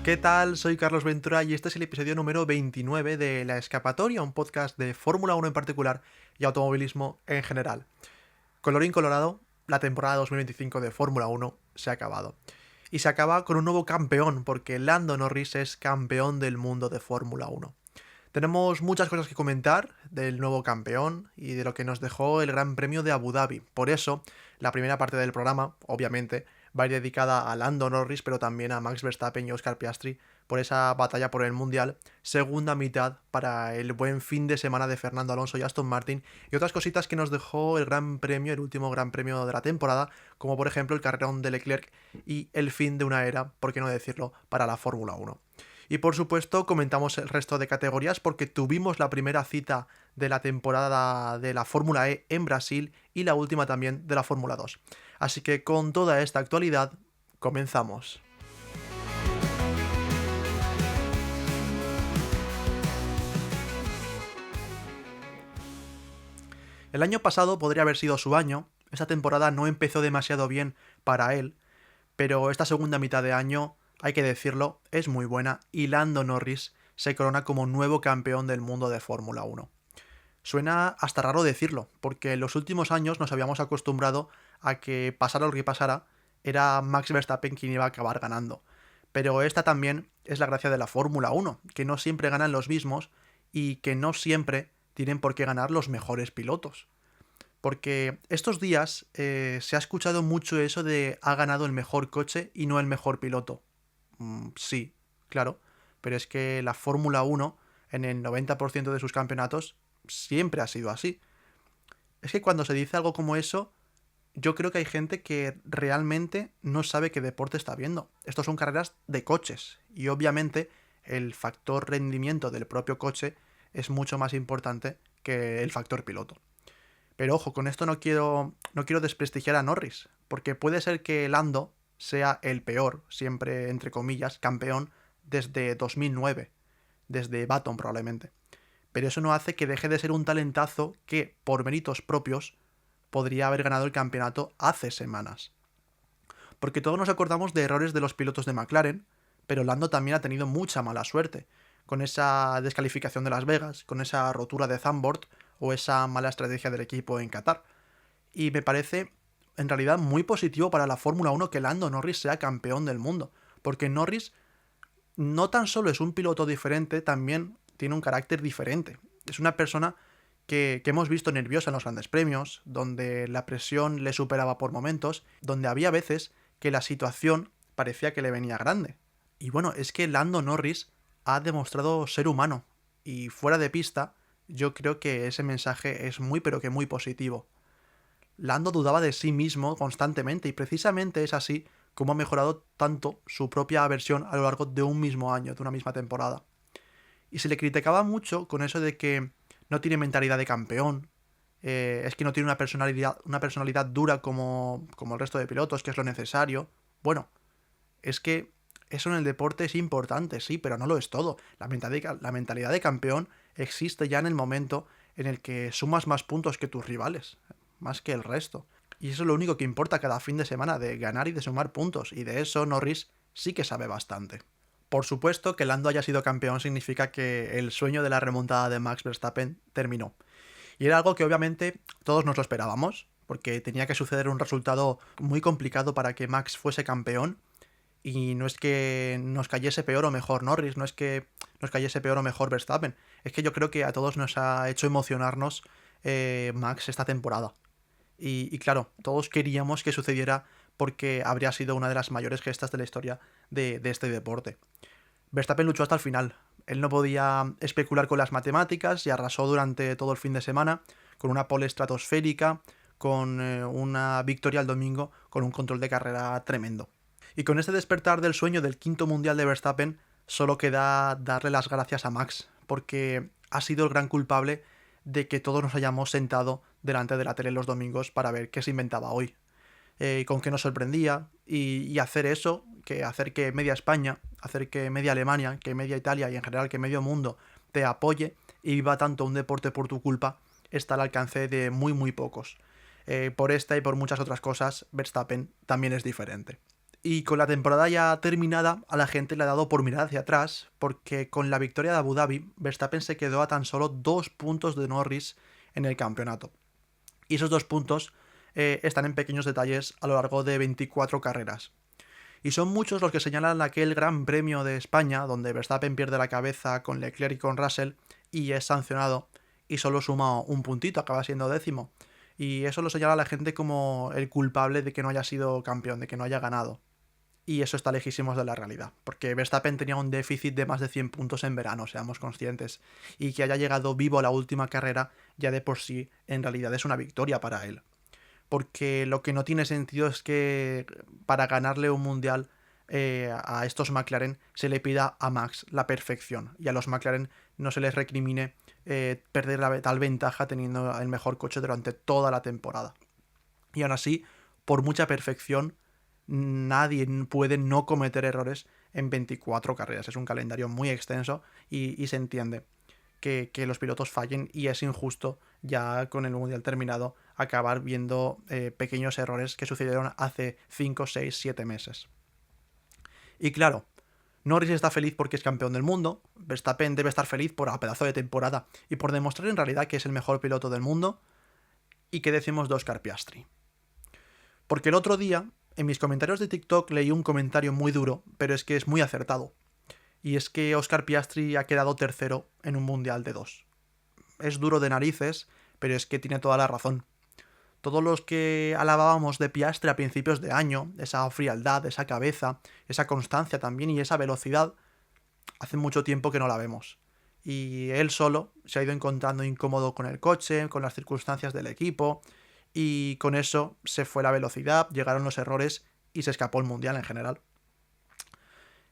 ¿Qué tal? Soy Carlos Ventura y este es el episodio número 29 de La Escapatoria, un podcast de Fórmula 1 en particular y automovilismo en general. Colorín colorado, la temporada 2025 de Fórmula 1 se ha acabado. Y se acaba con un nuevo campeón, porque Lando Norris es campeón del mundo de Fórmula 1. Tenemos muchas cosas que comentar del nuevo campeón y de lo que nos dejó el Gran Premio de Abu Dhabi. Por eso, la primera parte del programa, obviamente, va a ir dedicada a Lando Norris, pero también a Max Verstappen y Oscar Piastri por esa batalla por el Mundial. Segunda mitad para el buen fin de semana de Fernando Alonso y Aston Martin y otras cositas que nos dejó el Gran Premio, el último Gran Premio de la temporada, como por ejemplo el carrerón de Leclerc y el fin de una era, por qué no decirlo, para la Fórmula 1. Y por supuesto comentamos el resto de categorías porque tuvimos la primera cita de la temporada de la Fórmula E en Brasil y la última también de la Fórmula 2. Así que con toda esta actualidad, comenzamos. El año pasado podría haber sido su año, esta temporada no empezó demasiado bien para él, pero esta segunda mitad de año, hay que decirlo, es muy buena y Lando Norris se corona como nuevo campeón del mundo de Fórmula 1. Suena hasta raro decirlo, porque en los últimos años nos habíamos acostumbrado a que pasara lo que pasara, era Max Verstappen quien iba a acabar ganando. Pero esta también es la gracia de la Fórmula 1, que no siempre ganan los mismos y que no siempre tienen por qué ganar los mejores pilotos. Porque estos días se ha escuchado mucho eso de ha ganado el mejor coche y no el mejor piloto. Sí, claro, pero es que la Fórmula 1 en el 90% de sus campeonatos siempre ha sido así. Es que cuando se dice algo como eso, yo creo que hay gente que realmente no sabe qué deporte está viendo. Estos son carreras de coches y obviamente el factor rendimiento del propio coche es mucho más importante que el factor piloto. Pero ojo, con esto no quiero desprestigiar a Norris, porque puede ser que Lando sea el peor, siempre entre comillas, campeón desde 2009, desde Baton probablemente. Pero eso no hace que deje de ser un talentazo que, por méritos propios, podría haber ganado el campeonato hace semanas. Porque todos nos acordamos de errores de los pilotos de McLaren, pero Lando también ha tenido mucha mala suerte, con esa descalificación de Las Vegas, con esa rotura de Zandvoort o esa mala estrategia del equipo en Qatar. Y me parece, en realidad, muy positivo para la Fórmula 1 que Lando Norris sea campeón del mundo, porque Norris no tan solo es un piloto diferente, también tiene un carácter diferente. Es una persona que hemos visto nerviosa en los grandes premios, donde la presión le superaba por momentos, donde había veces que la situación parecía que le venía grande. Y bueno, es que Lando Norris ha demostrado ser humano, y fuera de pista, yo creo que ese mensaje es muy pero que muy positivo. Lando dudaba de sí mismo constantemente, y precisamente es así como ha mejorado tanto su propia versión a lo largo de un mismo año, de una misma temporada. Y se le criticaba mucho con eso de que no tiene mentalidad de campeón, es que no tiene una personalidad dura como el resto de pilotos, que es lo necesario. Bueno, es que eso en el deporte es importante, sí, pero no lo es todo. La mentalidad de campeón existe ya en el momento en el que sumas más puntos que tus rivales, más que el resto. Y eso es lo único que importa cada fin de semana, de ganar y de sumar puntos, y de eso Norris sí que sabe bastante. Por supuesto que Lando haya sido campeón significa que el sueño de la remontada de Max Verstappen terminó. Y era algo que obviamente todos nos lo esperábamos, porque tenía que suceder un resultado muy complicado para que Max fuese campeón. Y no es que nos cayese peor o mejor Norris, no es que nos cayese peor o mejor Verstappen. Es que yo creo que a todos nos ha hecho emocionarnos Max esta temporada. Y claro, todos queríamos que sucediera porque habría sido una de las mayores gestas de la historia de este deporte. Verstappen luchó hasta el final. Él no podía especular con las matemáticas y arrasó durante todo el fin de semana con una pole estratosférica, con una victoria el domingo, con un control de carrera tremendo. Y con este despertar del sueño del quinto mundial de Verstappen, solo queda darle las gracias a Max, porque ha sido el gran culpable de que todos nos hayamos sentado delante de la tele los domingos para ver qué se inventaba hoy, con qué nos sorprendía, y hacer eso, hacer que media España, hacer que media Alemania, que media Italia y en general que medio mundo te apoye y viva tanto un deporte por tu culpa, está al alcance de muy muy pocos. Por esta y por muchas otras cosas, Verstappen también es diferente. Y con la temporada ya terminada, a la gente le ha dado por mirar hacia atrás, porque con la victoria de Abu Dhabi, Verstappen se quedó a tan solo 2 puntos de Norris en el campeonato. Y esos 2 puntos están en pequeños detalles a lo largo de 24 carreras. Y son muchos los que señalan aquel Gran Premio de España, donde Verstappen pierde la cabeza con Leclerc y con Russell y es sancionado y solo suma un puntito, acaba siendo 10º. Y eso lo señala la gente como el culpable de que no haya sido campeón, de que no haya ganado. Y eso está lejísimos de la realidad, porque Verstappen tenía un déficit de más de 100 puntos en verano, seamos conscientes, y que haya llegado vivo a la última carrera ya de por sí en realidad es una victoria para él. Porque lo que no tiene sentido es que para ganarle un mundial a estos McLaren se le pida a Max la perfección y a los McLaren no se les recrimine perder tal ventaja teniendo el mejor coche durante toda la temporada. Y aún así, por mucha perfección, nadie puede no cometer errores en 24 carreras. Es un calendario muy extenso y se entiende que los pilotos fallen y es injusto ya con el mundial terminado acabar viendo pequeños errores que sucedieron hace 5, 6, 7 meses. Y claro, Norris está feliz porque es campeón del mundo, Verstappen debe estar feliz por la pedazo de temporada y por demostrar en realidad que es el mejor piloto del mundo. ¿Y qué decimos de Oscar Piastri? Porque el otro día, en mis comentarios de TikTok leí un comentario muy duro, pero es que es muy acertado. Y es que Oscar Piastri ha quedado tercero en un mundial de 2. Es duro de narices, pero es que tiene toda la razón. Todos los que alabábamos de Piastri a principios de año, esa frialdad, esa cabeza, esa constancia también y esa velocidad, hace mucho tiempo que no la vemos. Y él solo se ha ido encontrando incómodo con el coche, con las circunstancias del equipo, y con eso se fue la velocidad, llegaron los errores y se escapó el mundial en general.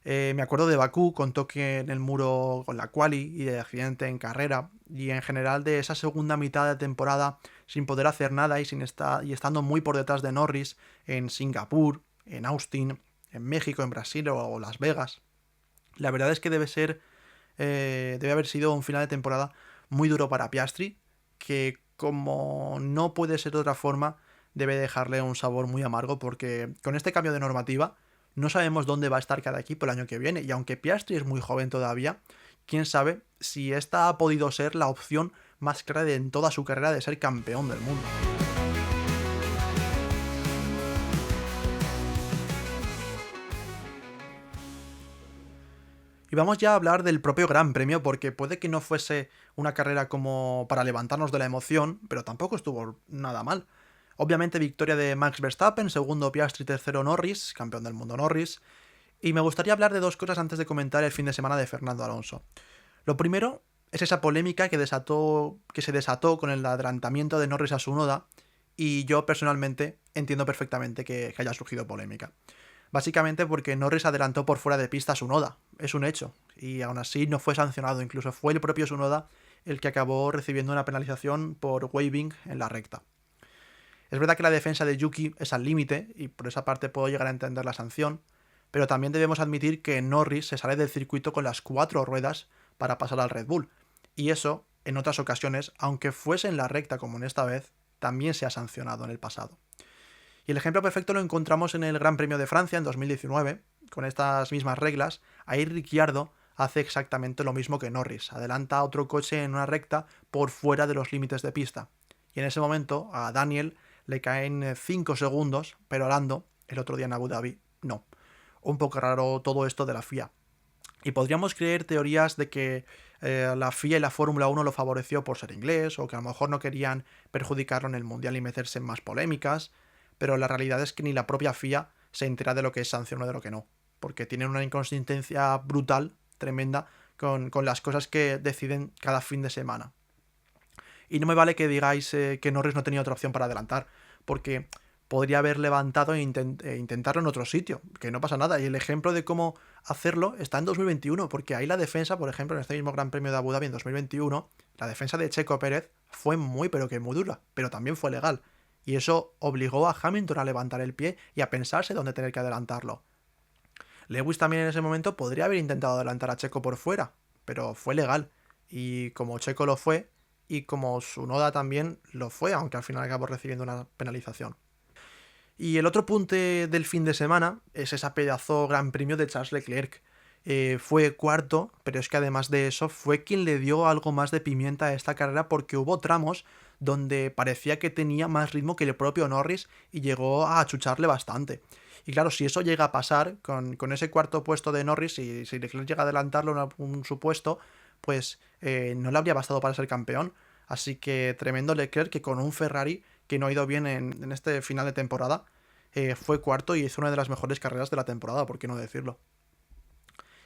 Me acuerdo de Bakú con toque en el muro con la quali y de accidente en carrera y en general de esa segunda mitad de temporada sin poder hacer nada y estando muy por detrás de Norris en Singapur, en Austin, en México, en Brasil o Las Vegas. La verdad es que debe haber sido un final de temporada muy duro para Piastri, que como no puede ser de otra forma, debe dejarle un sabor muy amargo porque con este cambio de normativa no sabemos dónde va a estar cada equipo el año que viene y aunque Piastri es muy joven todavía, quién sabe si esta ha podido ser la opción más clara en toda su carrera de ser campeón del mundo. Y vamos ya a hablar del propio Gran Premio, porque puede que no fuese una carrera como para levantarnos de la emoción, pero tampoco estuvo nada mal. Obviamente victoria de Max Verstappen, segundo Piastri, tercero Norris, campeón del mundo Norris. Y me gustaría hablar de dos cosas antes de comentar el fin de semana de Fernando Alonso. Lo primero es esa polémica que se desató con el adelantamiento de Norris a Tsunoda, y yo personalmente entiendo perfectamente que haya surgido polémica. Básicamente porque Norris adelantó por fuera de pista a Tsunoda, es un hecho, y aún así no fue sancionado, incluso fue el propio Tsunoda el que acabó recibiendo una penalización por waving en la recta. Es verdad que la defensa de Yuki es al límite, y por esa parte puedo llegar a entender la sanción, pero también debemos admitir que Norris se sale del circuito con las 4 ruedas para pasar al Red Bull, y eso, en otras ocasiones, aunque fuese en la recta como en esta vez, también se ha sancionado en el pasado. Y el ejemplo perfecto lo encontramos en el Gran Premio de Francia en 2019, con estas mismas reglas. Ahí Ricciardo hace exactamente lo mismo que Norris, adelanta a otro coche en una recta por fuera de los límites de pista. Y en ese momento a Daniel le caen 5 segundos, pero a Lando, el otro día en Abu Dhabi, no. Un poco raro todo esto de la FIA. Y podríamos creer teorías de que la FIA y la Fórmula 1 lo favoreció por ser inglés, o que a lo mejor no querían perjudicarlo en el Mundial y meterse en más polémicas, pero la realidad es que ni la propia FIA se entera de lo que es sanción o de lo que no, porque tienen una inconsistencia brutal, tremenda, con las cosas que deciden cada fin de semana. Y no me vale que digáis que Norris no tenía otra opción para adelantar, porque podría haber levantado e intentarlo en otro sitio, que no pasa nada. Y el ejemplo de cómo hacerlo está en 2021, porque ahí la defensa, por ejemplo, en este mismo Gran Premio de Abu Dhabi en 2021, la defensa de Checo Pérez fue muy, pero que muy dura, pero también fue legal. Y eso obligó a Hamilton a levantar el pie y a pensarse dónde tener que adelantarlo. Lewis también en ese momento podría haber intentado adelantar a Checo por fuera, pero fue legal. Y como Checo lo fue, y como Tsunoda también lo fue, aunque al final acabó recibiendo una penalización. Y el otro punto del fin de semana es esa pedazo Gran Premio de Charles Leclerc. Fue cuarto, pero es que además de eso fue quien le dio algo más de pimienta a esta carrera porque hubo tramos donde parecía que tenía más ritmo que el propio Norris y llegó a achucharle bastante. Y claro, si eso llega a pasar con ese cuarto puesto de Norris, y si Leclerc llega a adelantarlo en algún supuesto, pues no le habría bastado para ser campeón. Así que tremendo Leclerc que con un Ferrari que no ha ido bien en este final de temporada, fue cuarto y hizo una de las mejores carreras de la temporada, ¿por qué no decirlo?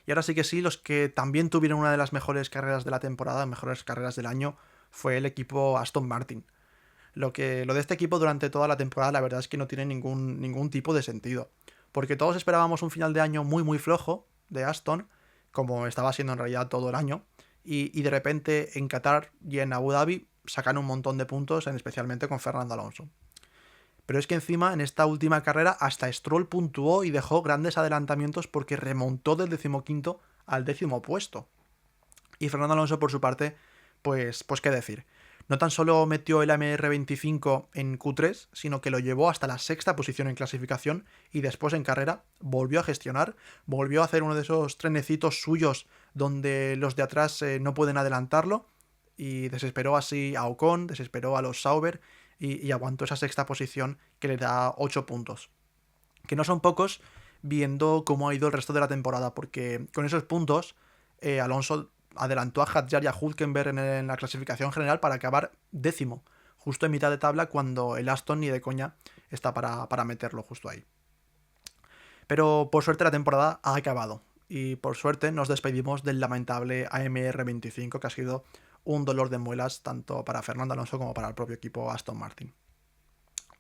Y ahora sí que sí, los que también tuvieron una de las mejores carreras de la temporada, mejores carreras del año, fue el equipo Aston Martin. Lo de este equipo durante toda la temporada, la verdad es que no tiene ningún tipo de sentido. Porque todos esperábamos un final de año muy flojo de Aston, como estaba siendo en realidad todo el año, y de repente en Qatar y en Abu Dhabi sacan un montón de puntos, especialmente con Fernando Alonso. Pero es que encima, en esta última carrera, hasta Stroll puntuó y dejó grandes adelantamientos porque remontó del 15º al 10º puesto. Y Fernando Alonso, por su parte, pues qué decir. No tan solo metió el AMR25 en Q3, sino que lo llevó hasta la sexta posición en clasificación y después en carrera volvió a gestionar, volvió a hacer uno de esos trenecitos suyos donde los de atrás no pueden adelantarlo y desesperó así a Ocon, desesperó a los Sauber y aguantó esa sexta posición que le da 8 puntos. Que no son pocos viendo cómo ha ido el resto de la temporada, porque con esos puntos Alonso adelantó a Hadjar y a Hülkenberg en la clasificación general para acabar décimo, justo en mitad de tabla cuando el Aston ni de coña está para meterlo justo ahí. Pero por suerte la temporada ha acabado y por suerte nos despedimos del lamentable AMR25 que ha sido un dolor de muelas tanto para Fernando Alonso como para el propio equipo Aston Martin.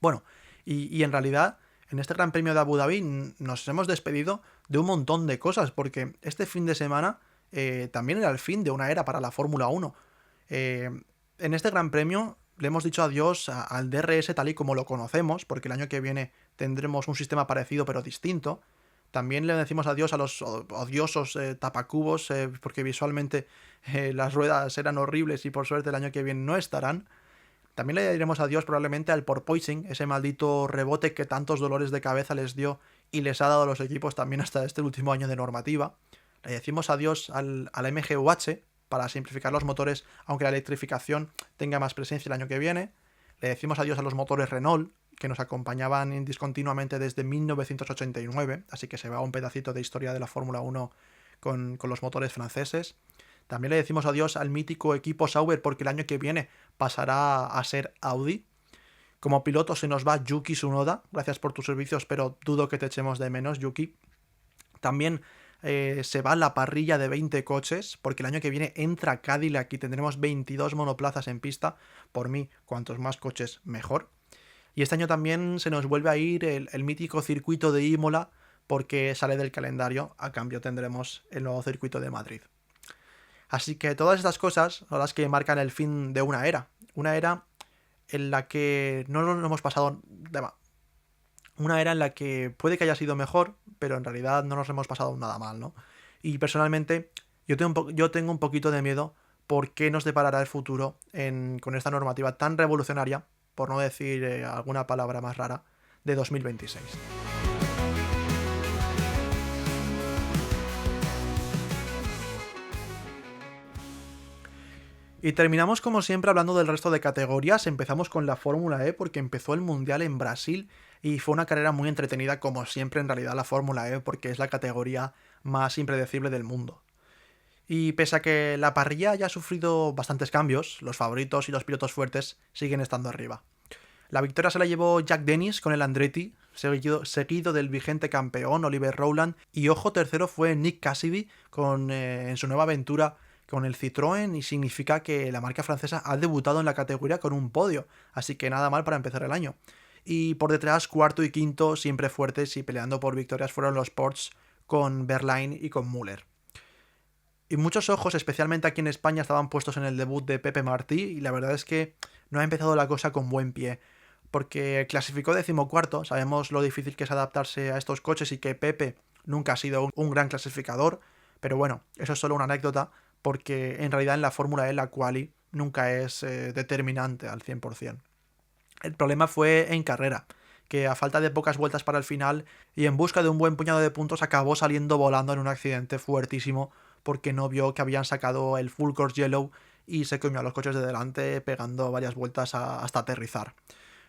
Bueno, y en realidad en este Gran Premio de Abu Dhabi nos hemos despedido de un montón de cosas porque este fin de semana también era el fin de una era para la Fórmula 1. En este Gran Premio le hemos dicho adiós al DRS tal y como lo conocemos, porque el año que viene tendremos un sistema parecido pero distinto. También le decimos adiós a los odiosos tapacubos, porque visualmente las ruedas eran horribles y por suerte el año que viene no estarán. También le diremos adiós probablemente al porpoising, ese maldito rebote que tantos dolores de cabeza les dio y les ha dado a los equipos también hasta este último año de normativa. Le decimos adiós al MGUH para simplificar los motores, aunque la electrificación tenga más presencia el año que viene. Le decimos adiós a los motores Renault, que nos acompañaban discontinuamente desde 1989, así que se va un pedacito de historia de la Fórmula 1 con los motores franceses. También le decimos adiós al mítico equipo Sauber porque el año que viene pasará a ser Audi. Como piloto se nos va Yuki Tsunoda, gracias por tus servicios, pero dudo que te echemos de menos, Yuki. También se va la parrilla de 20 coches, porque el año que viene entra Cadillac y tendremos 22 monoplazas en pista. Por mí, cuantos más coches, mejor. Y este año también se nos vuelve a ir el mítico circuito de Imola, porque sale del calendario, a cambio tendremos el nuevo circuito de Madrid. Así que todas estas cosas son las que marcan el fin de una era en la que no nos hemos pasado de más. Una era en la que puede que haya sido mejor, pero en realidad no nos hemos pasado nada mal, ¿no? Y personalmente yo tengo un poquito de miedo por qué nos deparará el futuro con esta normativa tan revolucionaria, por no decir alguna palabra más rara, de 2026. Y terminamos como siempre hablando del resto de categorías. Empezamos con la Fórmula E porque empezó el Mundial en Brasil y fue una carrera muy entretenida como siempre en realidad la Fórmula E porque es la categoría más impredecible del mundo. Y pese a que la parrilla haya sufrido bastantes cambios, los favoritos y los pilotos fuertes siguen estando arriba. La victoria se la llevó Jack Dennis con el Andretti, seguido del vigente campeón Oliver Rowland, y ojo, tercero fue Nick Cassidy en su nueva aventura con el Citroën, y significa que la marca francesa ha debutado en la categoría con un podio, así que nada mal para empezar el año. Y por detrás, cuarto y quinto, siempre fuertes y peleando por victorias, fueron los Porsche con Verlaine y con Müller. Y muchos ojos, especialmente aquí en España, estaban puestos en el debut de Pepe Martí, y la verdad es que no ha empezado la cosa con buen pie, porque clasificó 14º, sabemos lo difícil que es adaptarse a estos coches y que Pepe nunca ha sido un gran clasificador, pero bueno, eso es solo una anécdota, porque en realidad en la Fórmula E la quali nunca es determinante al 100%. El problema fue en carrera, que a falta de pocas vueltas para el final y en busca de un buen puñado de puntos acabó saliendo volando en un accidente fuertísimo porque no vio que habían sacado el full course yellow y se comió a los coches de delante pegando varias vueltas hasta aterrizar.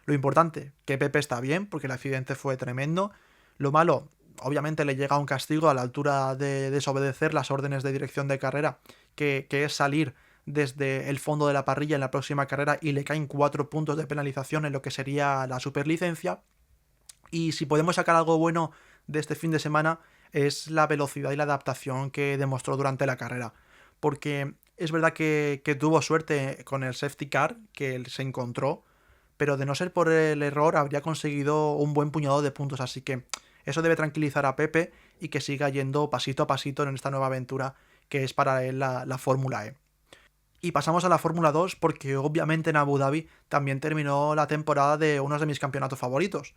Lo importante, que Pepe está bien porque el accidente fue tremendo. Lo malo, obviamente le llega un castigo a la altura de desobedecer las órdenes de dirección de carrera, que es salir desde el fondo de la parrilla en la próxima carrera y le caen 4 puntos de penalización en lo que sería la superlicencia. Y si podemos sacar algo bueno de este fin de semana es la velocidad y la adaptación que demostró durante la carrera. Porque es verdad que tuvo suerte con el safety car que él se encontró, pero de no ser por el error habría conseguido un buen puñado de puntos, así que eso debe tranquilizar a Pepe y que siga yendo pasito a pasito en esta nueva aventura que es para él la Fórmula E. Y pasamos a la Fórmula 2 porque obviamente en Abu Dhabi también terminó la temporada de uno de mis campeonatos favoritos.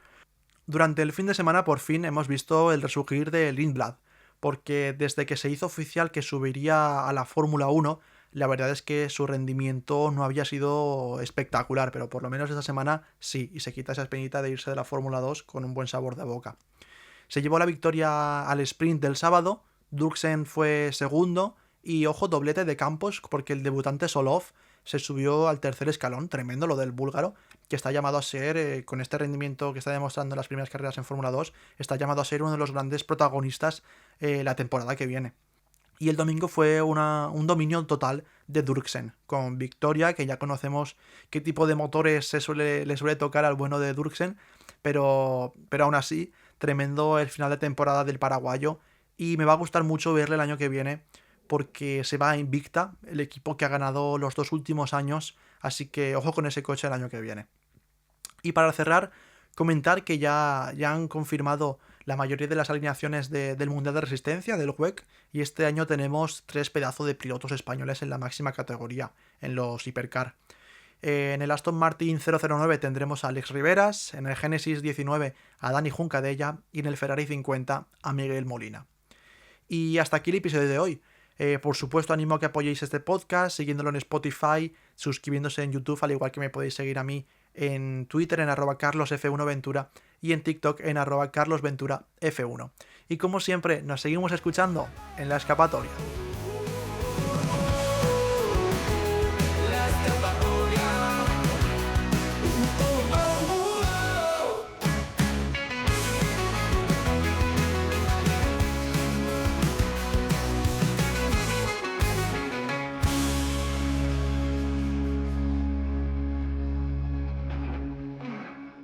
Durante el fin de semana por fin hemos visto el resurgir de Lindblad, porque desde que se hizo oficial que subiría a la Fórmula 1, la verdad es que su rendimiento no había sido espectacular, pero por lo menos esta semana sí, y se quita esa espinita de irse de la Fórmula 2 con un buen sabor de boca. Se llevó la victoria al sprint del sábado, Durksen fue segundo, y ojo, doblete de Campos, porque el debutante Solov se subió al tercer escalón, tremendo lo del búlgaro, que está llamado a ser, con este rendimiento que está demostrando en las primeras carreras en Fórmula 2, está llamado a ser uno de los grandes protagonistas la temporada que viene. Y el domingo fue un dominio total de Durksen, con victoria, que ya conocemos qué tipo de motores le suele tocar al bueno de Durksen, pero aún así, tremendo el final de temporada del paraguayo, y me va a gustar mucho verle el año que viene, porque se va a Invicta, el equipo que ha ganado los 2 últimos años, así que ojo con ese coche el año que viene. Y para cerrar, comentar que ya han confirmado la mayoría de las alineaciones del Mundial de Resistencia, del WEC, y este año tenemos 3 pedazos de pilotos españoles en la máxima categoría, en los Hipercar. En el Aston Martin 009 tendremos a Alex Riveras, en el Genesis 19 a Dani Juncadella y en el Ferrari 50 a Miguel Molina. Y hasta aquí el episodio de hoy. Por supuesto, animo a que apoyéis este podcast siguiéndolo en Spotify, suscribiéndose en YouTube, al igual que me podéis seguir a mí en Twitter en @carlosf1ventura y en TikTok en @carlosventuraf1. Y como siempre, nos seguimos escuchando en la escapatoria.